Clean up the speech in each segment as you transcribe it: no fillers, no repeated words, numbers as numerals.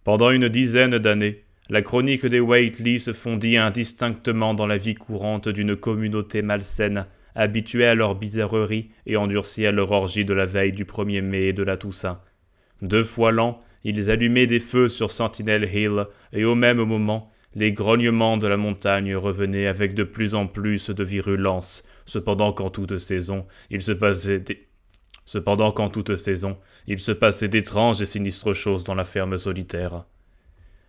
Pendant une dizaine d'années, la chronique des Whately se fondit indistinctement dans la vie courante d'une communauté malsaine, habituée à leurs bizarreries et endurcie à leur orgie de la veille du 1er mai et de la Toussaint. 2 fois l'an, ils allumaient des feux sur Sentinel Hill, et au même moment, les grognements de la montagne revenaient avec de plus en plus de virulence. Cependant qu'en toute saison, il se passait d'étranges et sinistres choses dans la ferme solitaire.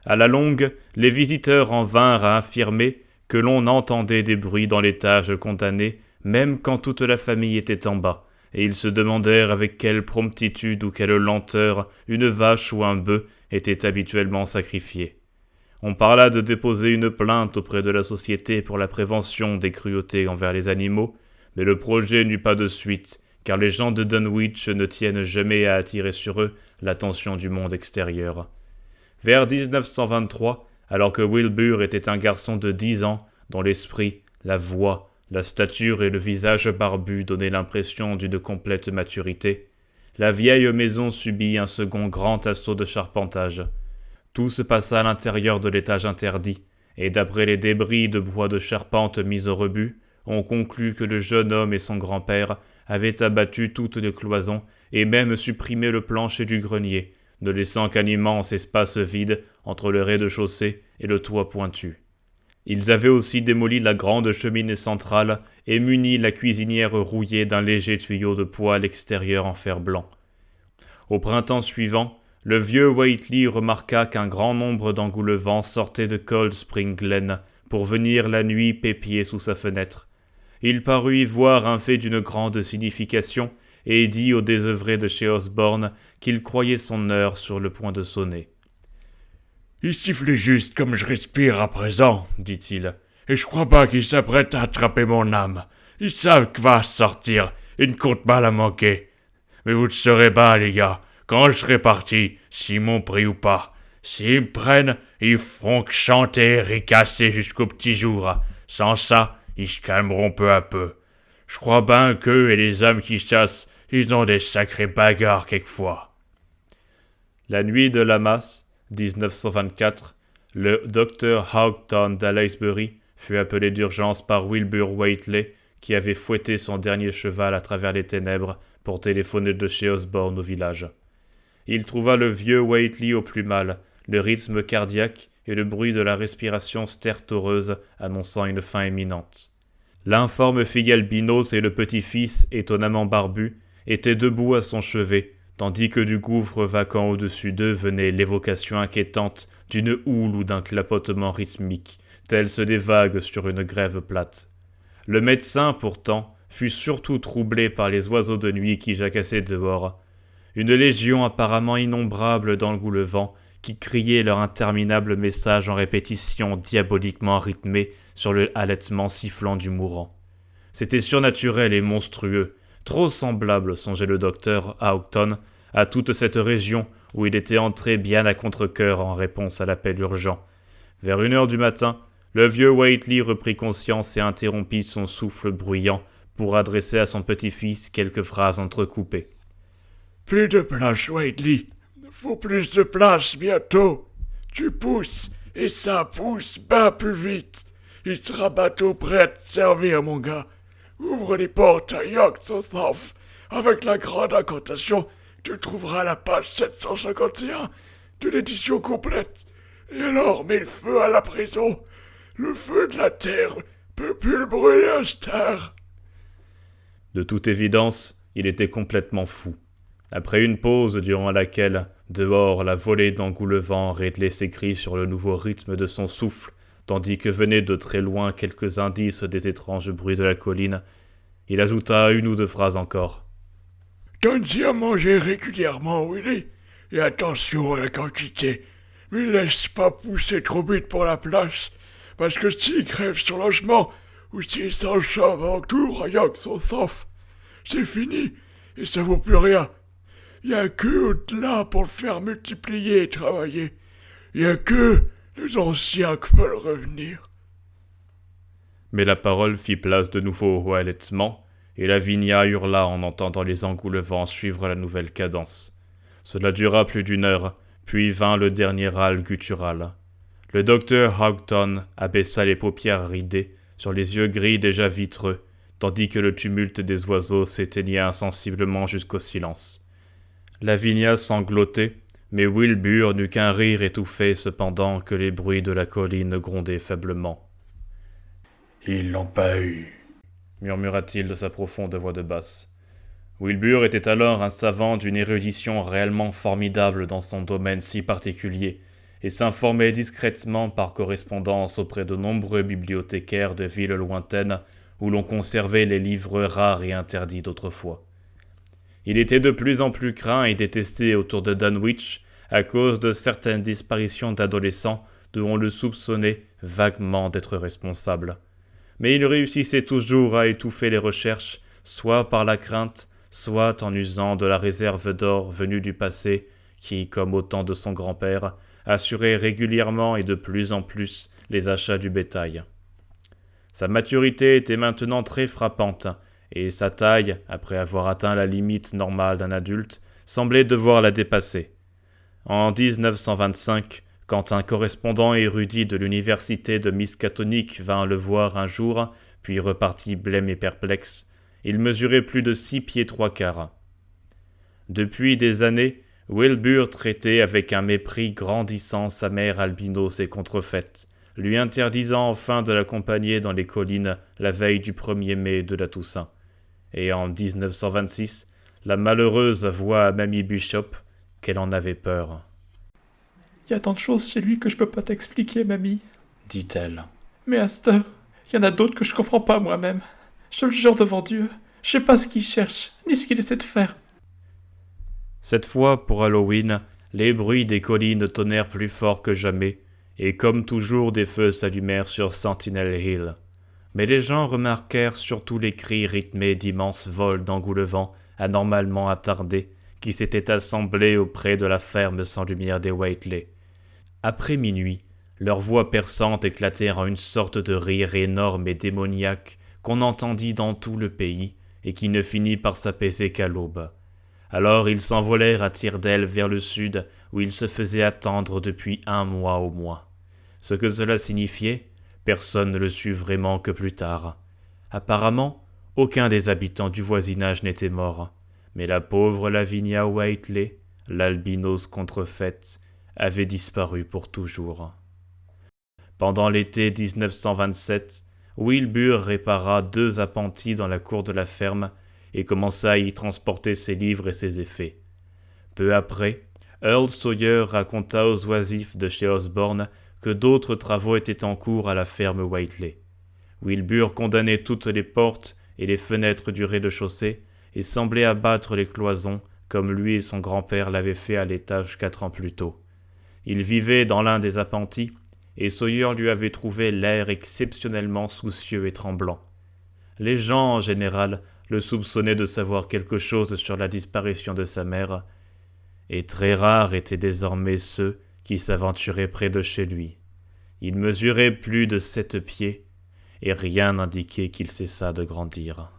À la longue, les visiteurs en vinrent à affirmer que l'on entendait des bruits dans l'étage condamné, même quand toute la famille était en bas, et ils se demandèrent avec quelle promptitude ou quelle lenteur une vache ou un bœuf était habituellement sacrifié. On parla de déposer une plainte auprès de la Société pour la prévention des cruautés envers les animaux, mais le projet n'eut pas de suite, car les gens de Dunwich ne tiennent jamais à attirer sur eux l'attention du monde extérieur. Vers 1923, alors que Wilbur était un garçon de 10 ans, dont l'esprit, la voix, la stature et le visage barbu donnaient l'impression d'une complète maturité, la vieille maison subit un second grand assaut de charpentage. Tout se passa à l'intérieur de l'étage interdit, et d'après les débris de bois de charpente mis au rebut, on conclut que le jeune homme et son grand-père avaient abattu toutes les cloisons et même supprimé le plancher du grenier, ne laissant qu'un immense espace vide entre le rez-de-chaussée et le toit pointu. Ils avaient aussi démoli la grande cheminée centrale et muni la cuisinière rouillée d'un léger tuyau de poêle extérieur en fer blanc. Au printemps suivant, le vieux Whately remarqua qu'un grand nombre d'engoulevents sortaient de Cold Spring Glen pour venir la nuit pépier sous sa fenêtre. Il parut y voir un fait d'une grande signification et dit au désœuvré de chez Osborne qu'il croyait son heure sur le point de sonner. « Il siffle juste comme je respire à présent, dit-il, et je crois pas qu'ils s'apprêtent à attraper mon âme. Ils savent que va sortir, ils ne comptent pas la manquer. Mais vous le saurez pas, les gars, quand je serai parti, s'ils m'ont pris ou pas. S'ils me prennent, ils feront que chanter et ricasser jusqu'au petit jour. Sans ça, ils se calmeront peu à peu. Je crois bien qu'eux et les hommes qui chassent, ils ont des sacrés bagarres quelquefois. » La nuit de la Masse, 1924, le docteur Houghton d'Aylesbury fut appelé d'urgence par Wilbur Whately, qui avait fouetté son dernier cheval à travers les ténèbres pour téléphoner de chez Osborne au village. Il trouva le vieux Whately au plus mal, le rythme cardiaque et le bruit de la respiration stertoreuse annonçant une fin imminente. L'informe fille albinos et le petit-fils, étonnamment barbu, étaient debout à son chevet, tandis que du gouffre vacant au-dessus d'eux venait l'évocation inquiétante d'une houle ou d'un clapotement rythmique, tels ceux des vagues sur une grève plate. Le médecin, pourtant, fut surtout troublé par les oiseaux de nuit qui jacassaient dehors, une légion apparemment innombrable d'engoulevents qui criaient leur interminable message en répétition diaboliquement rythmée sur le halètement sifflant du mourant. C'était surnaturel et monstrueux, trop semblable, songeait le docteur Houghton, à toute cette région où il était entré bien à contre-cœur en réponse à l'appel urgent. Vers 1h du matin, le vieux Whately reprit conscience et interrompit son souffle bruyant pour adresser à son petit-fils quelques phrases entrecoupées. « Plus de place, Whately. Faut plus de place bientôt. Tu pousses, et ça pousse bien plus vite. Il sera bientôt prêt à te servir, mon gars. Ouvre les portes à York South. Avec la grande incantation, tu trouveras la page 751 de l'édition complète. Et alors mets le feu à la prison. Le feu de la terre peut plus le brûler à cette heure. » De toute évidence, il était complètement fou. Après une pause durant laquelle, dehors, la volée d'engoulevents réglait ses cris sur le nouveau rythme de son souffle, tandis que venaient de très loin quelques indices des étranges bruits de la colline, il ajouta 1 ou 2 phrases encore. « Donne-y à manger régulièrement, Willy, et attention à la quantité, mais laisse pas pousser trop vite pour la place, parce que s'il crève son logement, ou s'il s'enchave en tour à York South, c'est fini, et ça vaut plus rien. Y a que au-delà pour le faire multiplier et travailler. Y a que les anciens qui veulent revenir. » Mais la parole fit place de nouveau au halètement, et Lavinia hurla en entendant les engoulevents suivre la nouvelle cadence. Cela dura plus d'1 heure, Puis vint le dernier râle guttural. Le docteur Houghton abaissa les paupières ridées sur les yeux gris déjà vitreux, tandis que le tumulte des oiseaux s'éteignait insensiblement jusqu'au silence. Lavinia sanglotait, mais Wilbur n'eut qu'un rire étouffé cependant que les bruits de la colline grondaient faiblement. « Ils l'ont pas eu », murmura-t-il de sa profonde voix de basse. Wilbur était alors un savant d'une érudition réellement formidable dans son domaine si particulier, et s'informait discrètement par correspondance auprès de nombreux bibliothécaires de villes lointaines où l'on conservait les livres rares et interdits d'autrefois. Il était de plus en plus craint et détesté autour de Dunwich à cause de certaines disparitions d'adolescents dont on le soupçonnait vaguement d'être responsable. Mais il réussissait toujours à étouffer les recherches, soit par la crainte, soit en usant de la réserve d'or venue du passé, qui, comme au temps de son grand-père, assurait régulièrement et de plus en plus les achats du bétail. Sa maturité était maintenant très frappante, et sa taille, après avoir atteint la limite normale d'un adulte, semblait devoir la dépasser. En 1925, quand un correspondant érudit de l'université de Miskatonic vint le voir un jour, puis repartit blême et perplexe, il mesurait plus de 6 pieds 3/4. Depuis des années, Wilbur traitait avec un mépris grandissant sa mère albinos et contrefaite, lui interdisant enfin de l'accompagner dans les collines la veille du 1er mai de la Toussaint. Et en 1926, la malheureuse avoua à Mamie Bishop qu'elle en avait peur. « Il y a tant de choses chez lui que je peux pas t'expliquer, mamie, dit-elle. Mais à cette heure, il y en a d'autres que je comprends pas moi-même. Je te le jure devant Dieu, je sais pas ce qu'il cherche, ni ce qu'il essaie de faire. » Cette fois, pour Halloween, les bruits des collines tonnèrent plus fort que jamais, et comme toujours des feux s'allumèrent sur Sentinel Hill. Mais les gens remarquèrent surtout les cris rythmés d'immenses vols d'engoulevents anormalement attardés qui s'étaient assemblés auprès de la ferme sans lumière des Whateley. Après minuit, leurs voix perçantes éclatèrent en une sorte de rire énorme et démoniaque qu'on entendit dans tout le pays et qui ne finit par s'apaiser qu'à l'aube. Alors ils s'envolèrent à tire-d'aile vers le sud, où ils se faisaient attendre depuis 1 mois au moins. Ce que cela signifiait, personne ne le sut vraiment que plus tard. Apparemment, aucun des habitants du voisinage n'était mort, mais la pauvre Lavinia Whateley, l'albinos contrefaite, avait disparu pour toujours. Pendant l'été 1927, Wilbur répara 2 appentis dans la cour de la ferme et commença à y transporter ses livres et ses effets. Peu après, Earl Sawyer raconta aux oisifs de chez Osborne que d'autres travaux étaient en cours à la ferme Whateley. Wilbur condamnait toutes les portes et les fenêtres du rez-de-chaussée et semblait abattre les cloisons comme lui et son grand-père l'avaient fait à l'étage 4 ans plus tôt. Il vivait dans l'un des appentis et Sawyer lui avait trouvé l'air exceptionnellement soucieux et tremblant. Les gens, en général, le soupçonnaient de savoir quelque chose sur la disparition de sa mère, et très rares étaient désormais ceux qui s'aventuraient près de chez lui. Il mesurait plus de 7 pieds, et rien n'indiquait qu'il cessât de grandir.